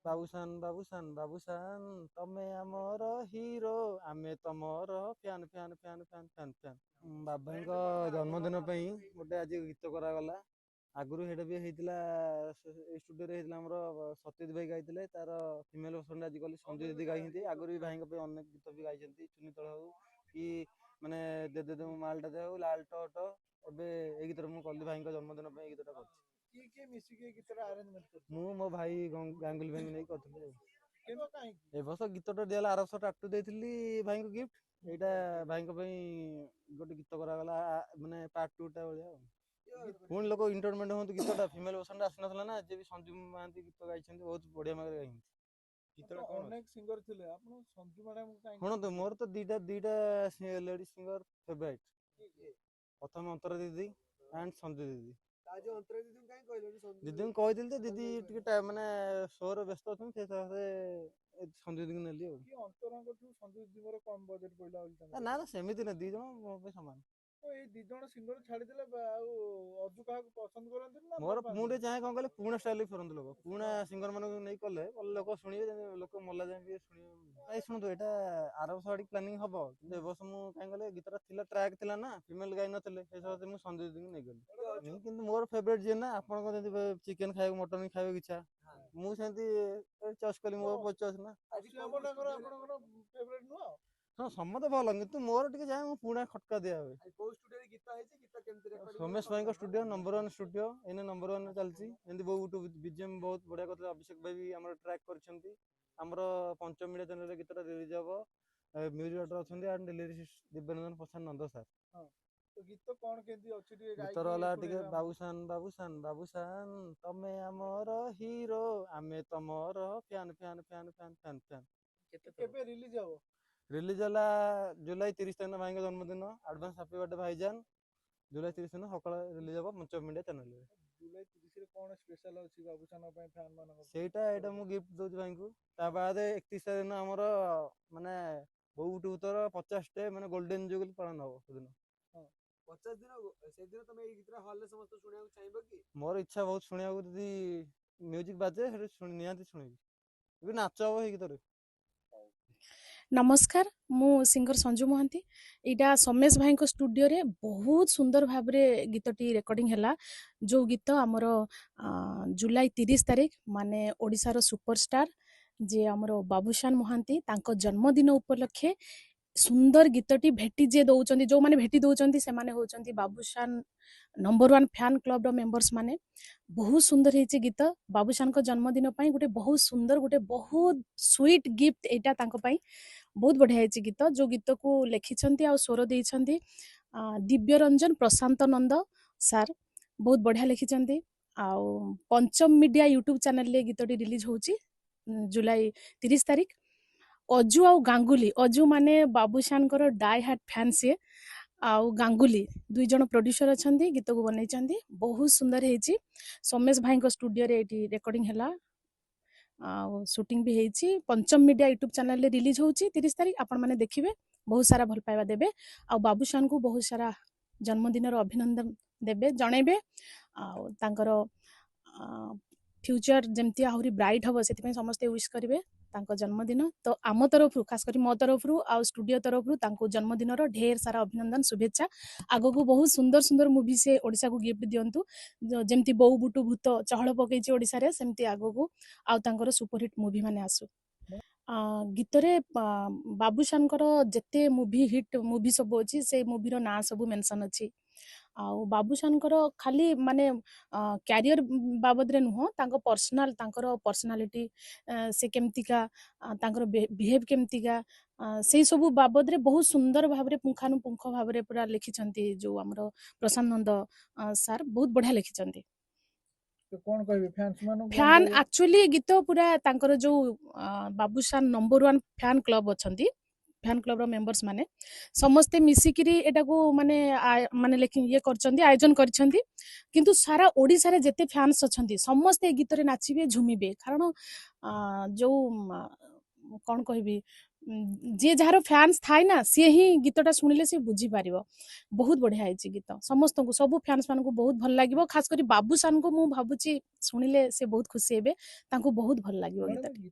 ବାବୁସାନ ବାବୁସାନ ତମେ ଆମର ହିରୋ ଆମେ ତମର fan fan fan fan fan fan. ବାବାଙ୍କ ଜନ୍ମଦିନ ପାଇଁ ଗୋଟେ ଆଜି ଗୀତ କରାଗଲା। ଆଗରୁ ସେଇଟା ବି ହେଇଥିଲା, ଏଇ ଷ୍ଟୁଡିଓରେ ହେଇଥିଲା ଆମର ସତ୍ୟଜିତ ଭାଇ ଗାଇଥିଲେ। ତାର ଫିମେଲ ଭର୍ସନ ଆଜି କଲି ସଞ୍ଜୁ ଦିଦି ଗାଇଛନ୍ତି। ଆଗରୁ ବି ଭାଇଙ୍କ ପାଇଁ ଅନେକ ଗୀତ ବି ଗାଇଛନ୍ତି, ଚୁନି ତଳ ହଉ କି ମାନେ ଦେ ଦେ ମୁଁ ମାଲଟା ଦେ ହଉ, ଲାଲ ଟଟ। ଏବେ ଏଇ ଗୀତଟା ମୁଁ କଲି ଭାଇଙ୍କ ଜନ୍ମଦିନ ପାଇଁ। ଏଇ ଗୀତଟା କରିଛି। ମୁଁ ମୋ ଭାଇ ଗାଙ୍ଗୁଲି ଭାଇଙ୍କୁ ନେଇ କରିଥିଲି। ଏ ବର୍ଷ ଗୀତଟା ଦିଆହେଲା, ଆର ବର୍ଷ ଟାଟୁ ଦେଇଥିଲି ଭାଇଙ୍କୁ ଗିଫ୍ଟ। ଏଇଟା ଭାଇଙ୍କ ପାଇଁ ଗୋଟେ ଗୀତ କରାଗଲା, ମାନେ ପାର୍ଟ 2ଟା ଭଳିଆ ଆଉ। ପୁଣି ଲୋକ ଇଣ୍ଟରମେଣ୍ଟ ହୁଅନ୍ତୁ। ଗୀତଟା ଫିମେଲ ଭର୍ସନରେ ଆସିନଥିଲା ନା, ଯେ ବି ସଞ୍ଜୁ ମହାନ୍ତି ଗୀତ ଗାଇଛନ୍ତି, ବହୁତ ବଢିଆ ଭାବରେ ଗାଇଛନ୍ତି। ଅନେକ ସିଙ୍ଗର ଥିଲେ, ଆପଣ ସଞ୍ଜୁ ମ୍ୟାଡାମ ଶୁଣନ୍ତୁ, ମୋର ତ ଦିଟା ଲେଡି ସିଙ୍ଗର ଫେଭରାଇଟ। ପ୍ରଥମେ ଅନ୍ତରା ଦିଦି ଆଣ୍ଡ ସଞ୍ଜୁ ଦିଦି। ଦିଦିଙ୍କୁ କହିଥିଲି ଯେ ଦିଦି ଟିକେ ମାନେ ସୋରେ ବ୍ୟସ୍ତ ଅଛନ୍ତି, ସେ ସଞ୍ଜୁ ଦିଦିଙ୍କୁ ନେଲି ଆଉ। ନା ନା ସେମିତି ନା, ଦି ଜଣ ମୋ ପାଇଁ ସମାନ। ଏଇ ଦି ଜଣ ସିଙ୍ଗର ଛାଡିଦେଲେ ଆଉ ଅଜୁ କାହାକୁ ପସନ୍ଦ କରନ୍ତି ନା? ମୋର ମୁଁ ଟିକେ ଚାହେଁ କଣ କହିଲେ, ପୁରୁଣା ଷ୍ଟାଇଲ ଫେରନ୍ତୁ ଲୋକ। ପୁରୁଣା ସିଙ୍ଗର ମାନଙ୍କୁ ନେଇ କଲେ ଲୋକ ଶୁଣିବେ, ଲୋକ ମଲା ଯାଏ ବି ଶୁଣିବେ। ଭାଇ ଶୁଣନ୍ତୁ, ଏଇଟା ଆର ବର୍ଷ ଆଡିକି ପ୍ଲାନିଂ ହବ, କିନ୍ତୁ ଏ ବର୍ଷ ମୁଁ କାହିଁ କହିଲେ ଗୀତଟା ଥିଲା, ଟ୍ରାକ୍ ଥିଲା ନା, ଫିମେଲ ଗାଇ ନଥିଲେ। ସେ ସକାଶେ ମୁଁ ସଞ୍ଜୁ ଦିଦିଙ୍କୁ ନେଇଗଲି। କିନ୍ତୁ ମୋର ଫେଭରେଟ ଯିଏ ନା, ଆପଣଙ୍କ ଯେମିତି ଚିକେନ ଖାଇବାକୁ, ମଟନ ଖାଇବାକୁ ଇଚ୍ଛା, ମୁଁ ସେମିତି ଚଏସ୍ କଲି। ମୋର ଚଏସ୍ ନା। ହଁ ସମସ୍ତେ ଭଲ, କିନ୍ତୁ ମୋର ଟିକେ ଯାଏ ମୁଁ ପୁରୁଣା ଖଟକା ଦିଆ ହୁଏ। ସୋମେଶ ଭାଇଙ୍କ ଷ୍ଟୁଡିଓ ନମ୍ବର 1 ଷ୍ଟୁଡିଓ, ଏଇନେ ନମ୍ବର 1 ଚାଲିଛି। ଏମିତି ବହୁତ ବିଜିଏମ୍ ବହୁତ ବଢିଆ କରିଥିଲେ। ଅଭିଷେକ ଭାଇ ବି ଆମର ଟ୍ରାକ୍ କରିଛନ୍ତି। ଆମର ପଞ୍ଚମ ମିଡ଼ିଆ ଚ୍ୟାନେଲରେ ଗୀତଟା ରିଲିଜ ହବ। ମ୍ୟୁଜିକ୍ ଡାଇରେକ୍ଟର ଅଛନ୍ତି and lyricist Dibyaranjan Prasad Nanda sir. ଗୀତ କଣ କେମିତି ଅଛି ଟିକେ ଗୀତର ହେଲା ଟିକେ ବାବୁସାନ ବାବୁସାନ ବାବୁସାନ ତମେ ଆମର ହିରୋ ଆମେ ତମର fan fan fan fan fan fan. କେବେ ରିଲିଜ ହବ? ରିଲିଜ ହେଲା ଜୁଲାଇ 30 ତାରିଖ, ଭାଇଙ୍କ ଜନ୍ମଦିନ। ଆଡଭାନ୍ସ ହାପି ବାର୍ଥଡେ ଭାଇଜାନ। ଜୁଲାଇ 30 ଦିନ ସକାଳେ ରିଲିଜ ହବ ପଞ୍ଚମ ମିଡ଼ିଆ ଚ୍ୟାନେଲରେ। ଜୁଲାଇ 30ରେ କଣ ସ୍ପେଶାଲ ଅଛି ବାବୁସାନ ପାଇଁ ଫ୍ୟାନ ମାନଙ୍କ? ଏଇଟା ମୁଁ ଗିଫ୍ଟ ଦଉଛି ଭାଇଙ୍କୁ। ତା ବାଦେ 31 ତାରିଖ ଦିନ ଆମର ମାନେ ବୋଉ ବୁଟୁ ଭୂତର 50 ମାନେ ଗୋଲ୍ଡେନ ଜୁବଲି ପାଳନ ହବ ସେଦିନ। 50 ଦିନ ସେଦିନ ତମେ ଏଇ ଗୀତଟା ହଲରେ ସମସ୍ତେ ଶୁଣିବାକୁ ଚାହିଁବ କି? ମୋର ଇଚ୍ଛା ବହୁତ ଶୁଣିବାକୁ, ଯଦି ମ୍ୟୁଜିକ ବାଜେ ସେଠି ନିହାତି ଶୁଣିବି। ବି ନାଚ ହବ ଏଇ ଗୀତରେ। नमस्कार मु सिंगर संजू महांती। इटा समेश भाई स्टूडियो रे बहुत सुंदर भाव गीतटी रेकर्डिंग है। जो गीत आमर जुलाई 30 तारीख माने ओडिशार सुपरस्टार जे आमर बाबूशान महांती तांको जन्मदिन उपलक्षे सुंदर गीतटी भेटी जे दौरान, जो मैंने भेटी दौरान से माने होचंती बाबूशान नंबर 1 फैन क्लब रो मेंबर्स माने। बहुत सुंदर है गीत। बाबूशान को जन्मदिन पाई गोटे बहुत सुंदर, गोटे बहुत स्वीट गिफ्ट एटा तांको पाई। बहुत बढ़िया है गीत। जो गीत को लिखिं आ स्वर देइछंती दिव्यरंजन प्रशांत नंद सार। बहुत बढ़िया लिखिं। आ पंचम मीडिया यूट्यूब चैनल रे गीतटी रिलीज होची जुलाई 30 तारीख। अजू आ गांगुली, अजू माने बाबूशान डाई हार्ट फैन सी, आउ गांगुली दुई जन प्रोड्यूसर अच्छा गीत को बनई। बहुत सुंदर है। समेश भाई स्टूडियो रे रेकर्डिंग है, शूटिंग भी होती। पंचम मीडिया यूट्यूब चैनल रे रिलीज होची 30 तारीख। आपण माने देखिबे, बहुत सारा भल पाइबा देबे। आ बाबूशान को बहुत सारा जन्मदिन अभिनंदन देबे, जनइबे। फ्यूचर जमती आहरी ब्राइट हम से समस्ते विश करेंगे तांको जन्मदिन। तो आम तरफ खास कर मो तरफ आ स्टूडियो तरफ जन्मदिन ढेर सारा अभिनंदन शुभेच्छा। आगो को बहुत सुंदर सुंदर मूवी से ओडिशा को गिफ्ट दिंतु, जमती बोऊ बुटु भूत चहल पकई ओडिशा रे, सेमती आगो को आउ सुपरहिट मूवी माने आसु। गीतरे बाबूशान जेते मूवी हिट मूवी सब अच्छी से मूवी ना सब मेंशन अच्छी। आउ बाबूशान खाली माने कैरियर बाबद रे नुह, पर्सनालिटी से केमतिका बिहेव केमतिका से सब बाबद रे बहुत सुंदर भाव रे पुंखानुपुंख भाव रे पूरा लिखिछंती। जो हमरो प्रशांत नंद सार बहुत बढ़िया लिखिछंती। कौन कहबे फैंस मानु फैन एक्चुअली गीत पूरा तांकर जो बाबूशान नंबर 1 फैन क्लब अछंती, फैन क्लब रो मेंबर्स माने समस्ते मिसिकिरी एटा को माने माने लेकिन ये करचंती, आयोजन करचंती। किंतु सारा ओडिसा रे जेते फैंस अछंती समस्ते गीत रे नाचिबे झुमिबे। कारण जो କ'ଣ କହିବି ଯିଏ ଯାହାର ଫ୍ୟାନ୍ସ ଥାଏ ନା ସିଏ ହିଁ ଗୀତଟା ଶୁଣିଲେ ସିଏ ବୁଝିପାରିବ। ବହୁତ ବଢ଼ିଆ ହେଇଛି ଗୀତ ସମସ୍ତଙ୍କୁ ସବୁ ଫ୍ୟାନ୍ସ ମାନଙ୍କୁ ବହୁତ ଭଲ ଲାଗିବ ଖାସ କରି ବାବୁସାନଙ୍କୁ ମୁଁ ଭାବୁଛି ଶୁଣିଲେ ସେ ବହୁତ ଖୁସି ହେବେ ତାଙ୍କୁ ବହୁତ ଭଲ ଲାଗିବ ମ୍ୟାଡ଼ାମ ଗୀତଟି।